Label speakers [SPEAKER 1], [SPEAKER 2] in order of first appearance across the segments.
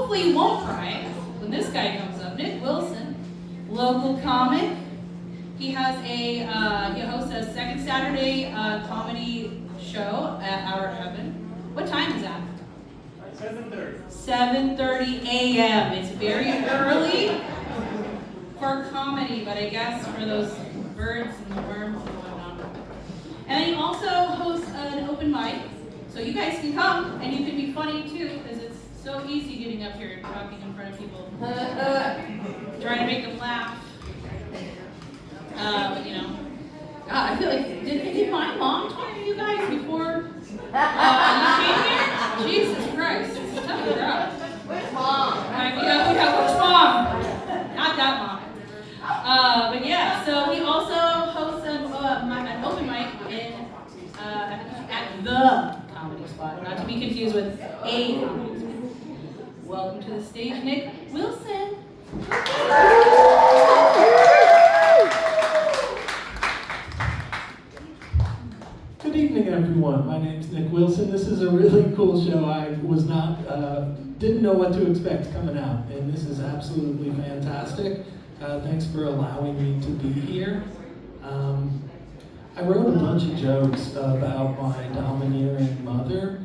[SPEAKER 1] hopefully you won't cry when this guy comes up. Nick Wilson, local comic. He has he hosts a second Saturday comedy show at Our Heaven. What time is that?
[SPEAKER 2] 7:30.
[SPEAKER 1] 7:30 a.m. It's very early for comedy, but I guess for those birds and the worms and whatnot. And then he also hosts an open mic, so you guys can come and you can be funny too, because it's so easy getting up here and talking in front of people, trying to make them laugh. God, I feel like did my mom talk to you guys before you came here? Jesus Christ, it's a tough crowd.
[SPEAKER 3] Which mom?
[SPEAKER 1] Which mom? Not that mom. But yeah, so he also hosts an open mic at the Comedy Spot, not to be confused with a comedy spot. Welcome to the stage, Nick Wilson.
[SPEAKER 2] Good evening, everyone. My name's Nick Wilson. This is a really cool show. I didn't know what to expect coming out, and this is absolutely fantastic. Thanks for allowing me to be here. I wrote a bunch of jokes about my domineering mother,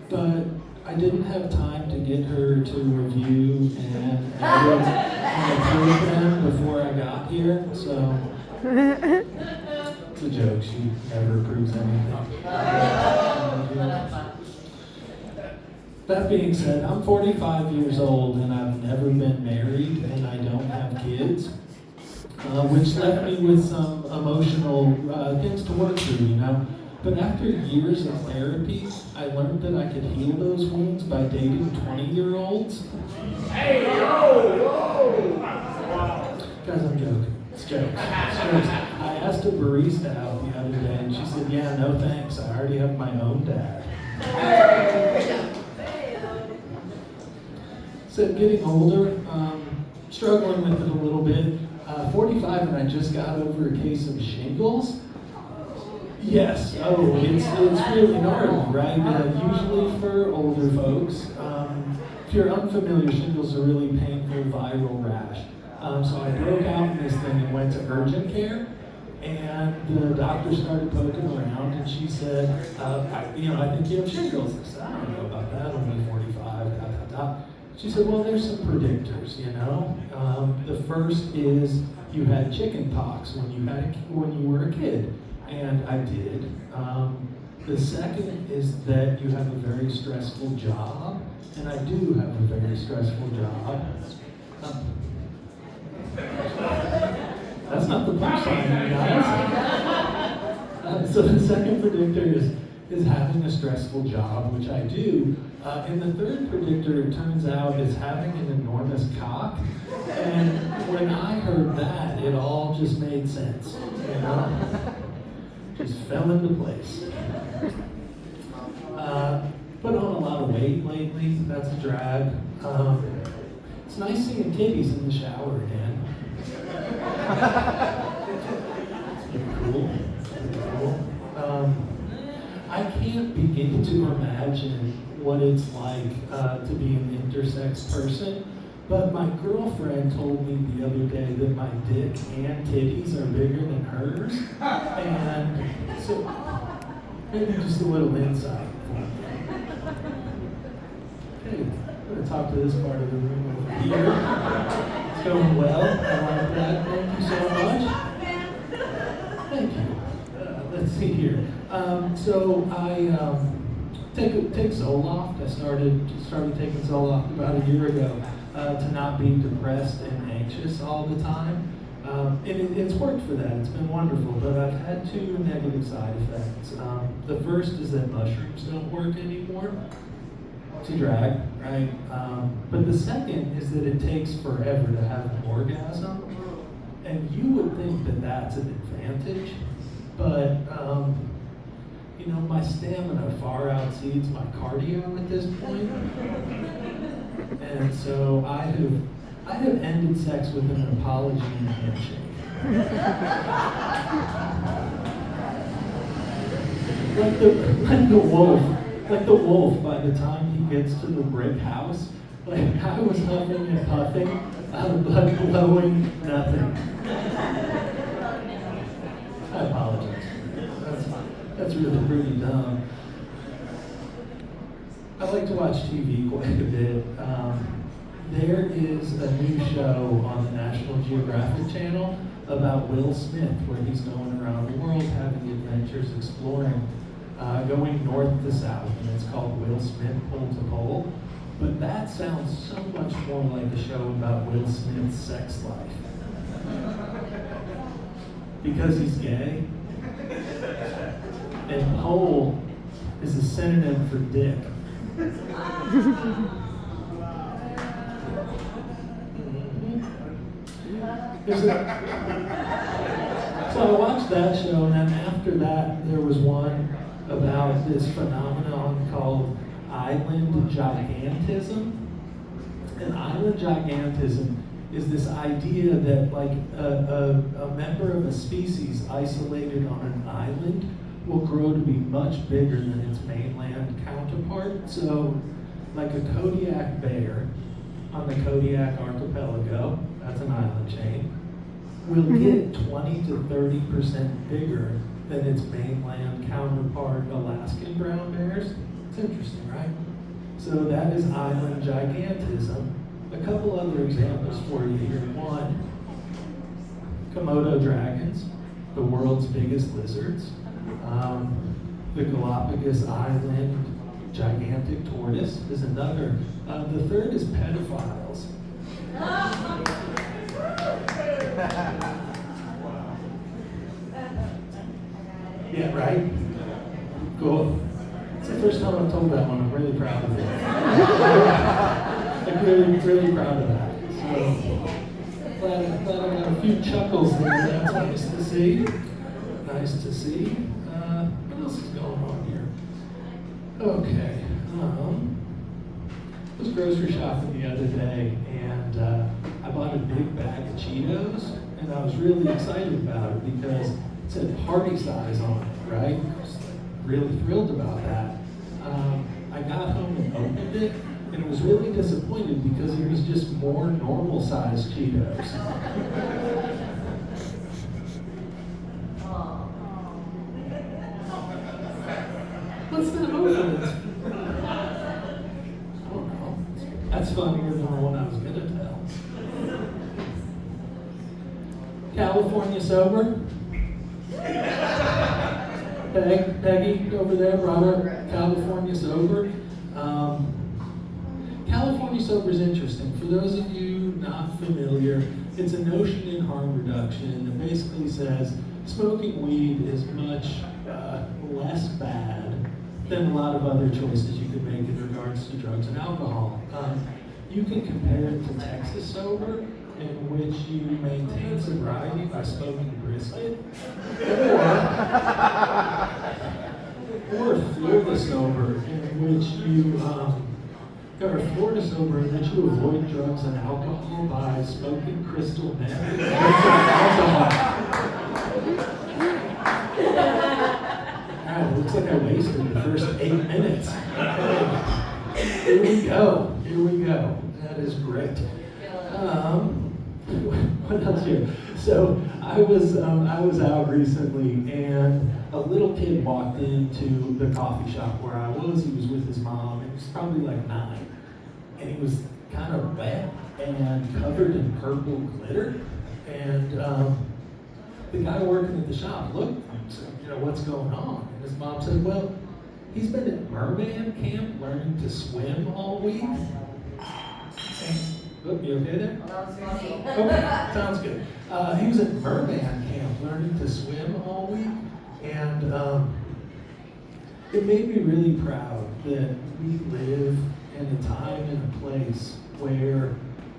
[SPEAKER 2] but I didn't have time to get her to review and edit and approve them before I got here, so it's a joke. She never approves anything. That being said, I'm 45 years old and I've never been married and I don't have kids, which left me with some emotional things to work through, But after years of therapy, I learned that I could heal those wounds by dating 20-year-olds.
[SPEAKER 4] Hey, yo!
[SPEAKER 2] Guys, I'm joking. It's jokes. I asked a barista out the other day and she said, yeah, no thanks, I already have my own dad. So getting older, struggling with it a little bit. 45 and I just got over a case of shingles. Yes, it's really gnarly, right? Usually for older folks. If you're unfamiliar, shingles are a really painful viral rash. So I broke out in this thing and went to urgent care. And the doctor started poking around and she said, I think you have shingles. I said, I don't know about that, only 45, . She said, well, there's some predictors, The first is you had chicken pox when you were a kid, and I did. The second is that you have a very stressful job, and I do have a very stressful job. That's not the punchline, guys. So the second predictor is having a stressful job, which I do. And the third predictor, it turns out, is having an enormous cock. And when I heard that, it all just made sense, Just fell into place. Put on a lot of weight lately, that's a drag. It's nice seeing titties in the shower again. It's cool. I can't begin to imagine what it's like to be an intersex person, but my girlfriend told me the other day that my dick and titties are bigger than hers, and so maybe just a little insight. Okay, I'm going to talk to this part of the room over here. It's going well. I like that. Thank you so much. Thank you. Let's see here. So I take Zoloft. I started taking Zoloft about a year ago to not be depressed and anxious all the time. And it's worked for that. It's been wonderful. But I've had two negative side effects. The first is that mushrooms don't work anymore. It's a drag, right? But the second is that it takes forever to have an orgasm. And you would think that that's an advantage, but my stamina far exceeds my cardio at this point. And so I have ended sex with an apology and a handshake. Like the wolf, by the time he gets to the brick house, Like, I was huffing and puffing, but blowing nothing. I apologize. That's really pretty dumb. I like to watch TV quite a bit. There is a new show on the National Geographic Channel about Will Smith, where he's going around the world having adventures exploring, going north to south, and it's called Will Smith Pole to Pole. But that sounds so much more like a show about Will Smith's sex life. Because he's gay. And pole is a synonym for dick. So I watched that show, and then after that, there was one about this phenomenon called island gigantism. And island gigantism is this idea that, like, a member of a species isolated on an island will grow to be much bigger than its mainland counterpart. So, like a Kodiak bear on the Kodiak archipelago, that's an island chain, will get 20 to 30% bigger than its mainland counterpart Alaskan brown bears. It's interesting, right? So that is island gigantism. A couple other examples for you here. One, Komodo dragons, the world's biggest lizards. The Galapagos Island gigantic tortoise is another. The third is pedophiles. Yeah, right? Cool. It's the first time I've told that one. I'm really proud of it. I'm really proud of that. So, glad I got a few chuckles there. That's nice to see. Nice to see. What else is going on here? Okay. I was grocery shopping the other day, and I bought a big bag of Cheetos, and I was really excited about it because it said party size on it, right? I was really thrilled about that. I got home and opened it, and was really disappointed because it was just more normal sized Cheetos. What's that over? I don't know. That's funnier than the one I was gonna tell. California sober? Peggy over there brought up California sober. California sober is interesting. For those of you not familiar, it's a notion in harm reduction that basically says smoking weed is much less bad than a lot of other choices you could make in regards to drugs and alcohol. You can compare it to Texas sober, in which you maintain sobriety by smoking brisket, or Florida sober, in which you or Florida sober, in which you avoid drugs and alcohol by smoking crystal meth and alcohol. Wow, it looks like I wasted the first 8 minutes. Okay. Here we go. That is great. What else here? So I was out recently, and a little kid walked into the coffee shop where I was. He was with his mom, and he was probably like 9, and he was kind of wet and covered in purple glitter. And the guy working at the shop looked and said, what's going on? And his mom said, well, he's been at merman camp learning to swim all week. Oh, you okay there? Okay, sounds good. He was at merman camp learning to swim all week, and it made me really proud that we live in a time and a place where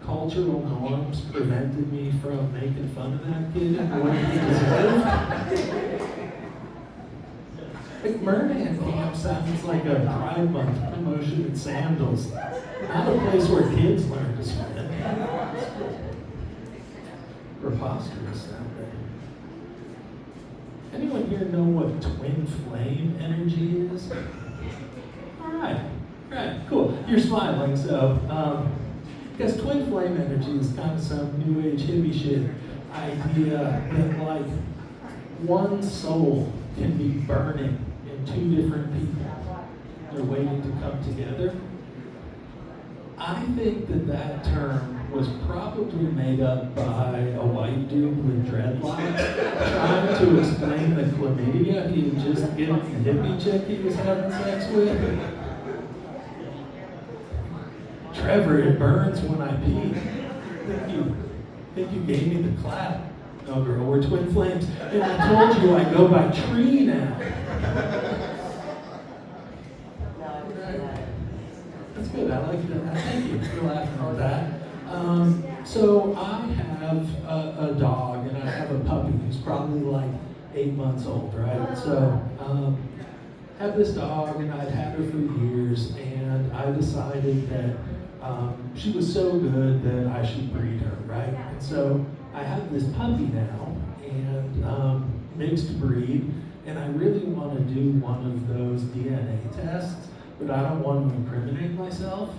[SPEAKER 2] cultural norms prevented me from making fun of that kid and what he deserved. Like, merman camp sounds like a Pride Month promotion in sandals, not a place where kids learn to swim. Preposterous sounding. Anyone here know what twin flame energy is? All right, cool. You're smiling, so, because twin flame energy is kind of some new age hippie shit idea that like one soul can be burning in two different people. They're waiting to come together. I think that term was probably made up by a white dude with dreadlocks trying to explain the chlamydia he had just given the hippie chick he was having sex with. Trevor, it burns when I pee. Think you gave me the clap. No, girl, we're twin flames. And I told you I go by tree now. That's good. I like that. Thank you for laughing at that. So I have a dog and I have a puppy who's probably like 8 months old, right? So I have this dog and I'd had her for years, and I decided that she was so good that I should breed her, right? And so I have this puppy now, and mixed breed, and I really want to do one of those DNA tests, but I don't want to incriminate myself.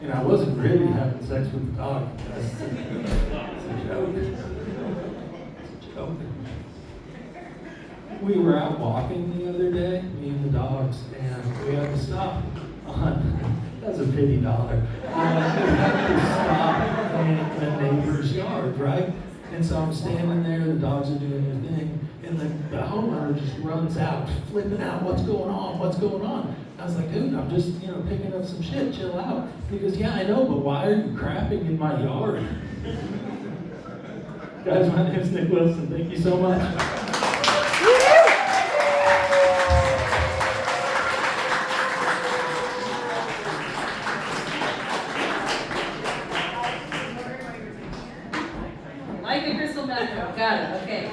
[SPEAKER 2] And I wasn't really having sex with the dog. It's a joke. It's a joke. We were out walking the other day, me and the dogs, and we had to stop on, that's a pity dollar. We had to stop in a neighbor's yard, right? And so I'm standing there, the dogs are doing their thing, and the homeowner just runs out, flipping out, what's going on, what's going on? I was like, dude, I'm just, picking up some shit, chill out. He goes, yeah, I know, but why are you crapping in my yard? Guys, my name's Nick Wilson, thank you so much.
[SPEAKER 1] Like a crystal method. Got it. Okay.